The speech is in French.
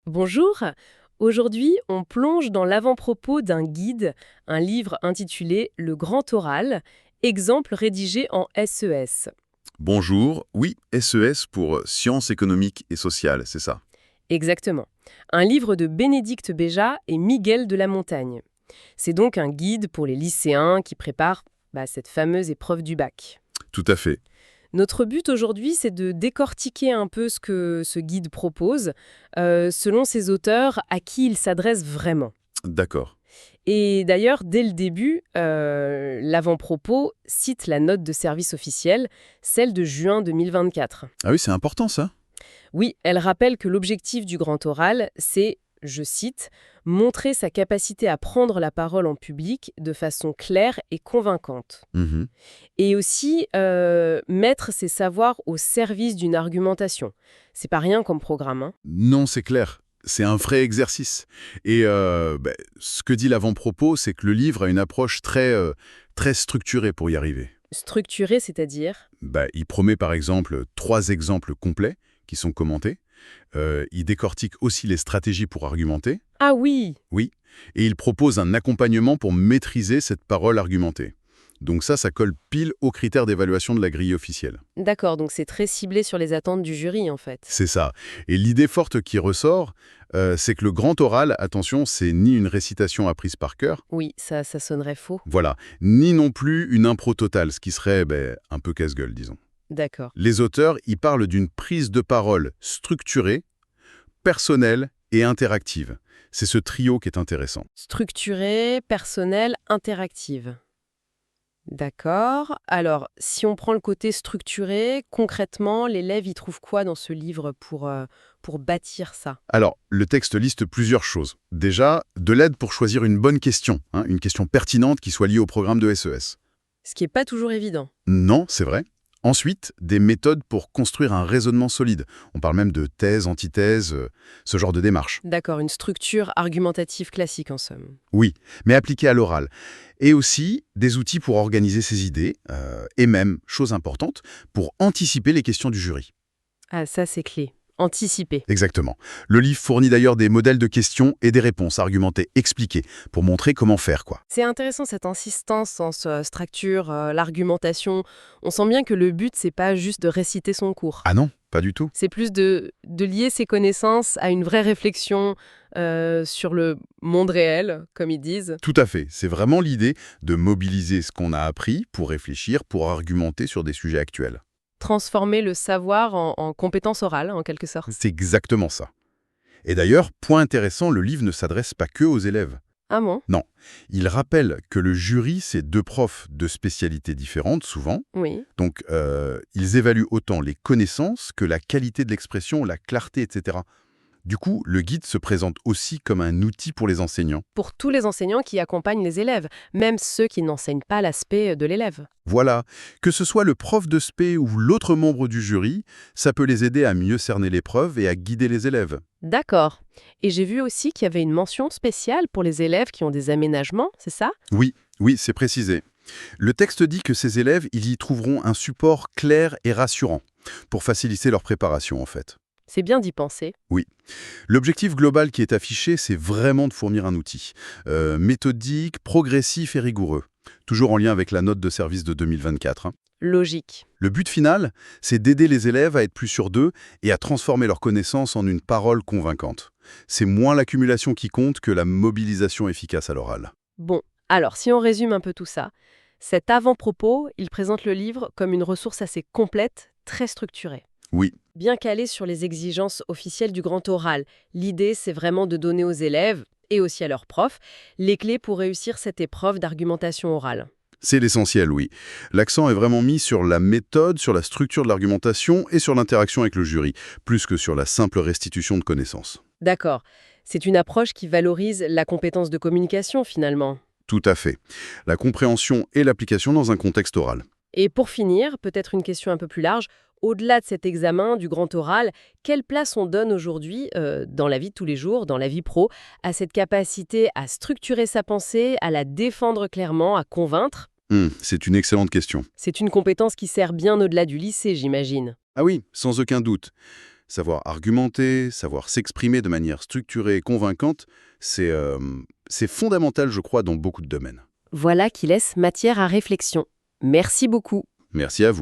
Bonjour, aujourd'hui on plonge dans l'avant-propos d'un guide, un livre intitulé Le Grand Oral, exemple rédigé en SES. Bonjour, oui, SES pour Sciences économiques et sociales, c'est ça. Exactement. Un livre de Bénédicte Béja et Miguel de la Montagne. C'est donc un guide pour les lycéens qui préparent cette fameuse épreuve du bac. Tout à fait. Notre but aujourd'hui, c'est de décortiquer un peu ce que ce guide propose, selon ses auteurs à qui il s'adresse vraiment. D'accord. Et d'ailleurs, dès le début, l'avant-propos cite la note de service officielle, celle de juin 2024. Ah oui, c'est important ça. Oui, elle rappelle que l'objectif du grand oral, c'est, je cite, montrer sa capacité à prendre la parole en public de façon claire et convaincante. Mhm. Et aussi, mettre ses savoirs au service d'une argumentation. C'est pas rien comme programme, hein. Non, c'est clair. C'est un vrai exercice. Et ce que dit l'avant-propos, c'est que le livre a une approche très structurée pour y arriver. Structuré, c'est-à-dire. Il promet par exemple 3 exemples complets qui sont commentés. Il décortique aussi les stratégies pour argumenter. Ah oui. Oui. Et il propose un accompagnement pour maîtriser cette parole argumentée. Donc ça colle pile aux critères d'évaluation de la grille officielle. D'accord, donc c'est très ciblé sur les attentes du jury, en fait. C'est ça. Et l'idée forte qui ressort, c'est que le grand oral, attention, c'est ni une récitation apprise par cœur, Oui, ça sonnerait faux. voilà, ni non plus une impro totale, ce qui serait un peu casse-gueule, disons. D'accord. Les auteurs y parlent d'une prise de parole structurée, personnelle et interactive. C'est ce trio qui est intéressant. Structurée, personnelle, interactive. D'accord. Alors, si on prend le côté structuré, concrètement, l'élève y trouve quoi dans ce livre pour bâtir ça? Alors, le texte liste plusieurs choses. Déjà, de l'aide pour choisir une bonne question, une question pertinente qui soit liée au programme de SES. Ce qui n'est pas toujours évident. Non, c'est vrai. Ensuite, des méthodes pour construire un raisonnement solide. On parle même de thèse, antithèse, ce genre de démarche. D'accord, une structure argumentative classique en somme. Oui, mais appliquée à l'oral. Et aussi des outils pour organiser ses idées, et même, chose importante, pour anticiper les questions du jury. Ah, ça c'est clé. Anticiper. Exactement. Le livre fournit d'ailleurs des modèles de questions et des réponses argumentées, expliquées, pour montrer comment faire, quoi. C'est intéressant cette insistance en structure, l'argumentation. On sent bien que le but, c'est pas juste de réciter son cours. Ah non, pas du tout. C'est plus de lier ses connaissances à une vraie réflexion sur le monde réel, comme ils disent. Tout à fait. C'est vraiment l'idée de mobiliser ce qu'on a appris pour réfléchir, pour argumenter sur des sujets actuels. Transformer le savoir en compétence orale, en quelque sorte. C'est exactement ça. Et d'ailleurs, point intéressant, le livre ne s'adresse pas que aux élèves. Ah bon? Non, il rappelle que le jury, c'est 2 profs de spécialités différentes, souvent. Oui. Donc, ils évaluent autant les connaissances que la qualité de l'expression, la clarté, etc. Du coup, le guide se présente aussi comme un outil pour les enseignants. Pour tous les enseignants qui accompagnent les élèves, même ceux qui n'enseignent pas l'aspect de l'élève. Voilà, que ce soit le prof de spé ou l'autre membre du jury, ça peut les aider à mieux cerner l'épreuve et à guider les élèves. D'accord. Et j'ai vu aussi qu'il y avait une mention spéciale pour les élèves qui ont des aménagements, c'est ça? Oui, oui, c'est précisé. Le texte dit que ces élèves, ils y trouveront un support clair et rassurant pour faciliter leur préparation, en fait. C'est bien d'y penser. Oui. L'objectif global qui est affiché, c'est vraiment de fournir un outil méthodique, progressif et rigoureux, toujours en lien avec la note de service de 2024. Logique. Le but final, c'est d'aider les élèves à être plus sûrs d'eux et à transformer leurs connaissances en une parole convaincante. C'est moins l'accumulation qui compte que la mobilisation efficace à l'oral. Bon, alors si on résume un peu tout ça, cet avant-propos, il présente le livre comme une ressource assez complète, très structurée. Oui, Bien calé sur les exigences officielles du grand oral. L'idée, c'est vraiment de donner aux élèves, et aussi à leurs profs, les clés pour réussir cette épreuve d'argumentation orale. c'est l'essentiel, oui. L'accent est vraiment mis sur la méthode, sur la structure de l'argumentation et sur l'interaction avec le jury, plus que sur la simple restitution de connaissances. D'accord. C'est une approche qui valorise la compétence de communication, finalement. Tout à fait. La compréhension et l'application dans un contexte oral. Et pour finir, peut-être une question un peu plus large, au-delà de cet examen du grand oral, quelle place on donne aujourd'hui, dans la vie de tous les jours, dans la vie pro, à cette capacité à structurer sa pensée, à la défendre clairement, à convaincre? C'est une excellente question. C'est une compétence qui sert bien au-delà du lycée, j'imagine. Ah oui, sans aucun doute. Savoir argumenter, savoir s'exprimer de manière structurée et convaincante, c'est fondamental, je crois, dans beaucoup de domaines. Voilà qui laisse matière à réflexion. Merci beaucoup. Merci à vous.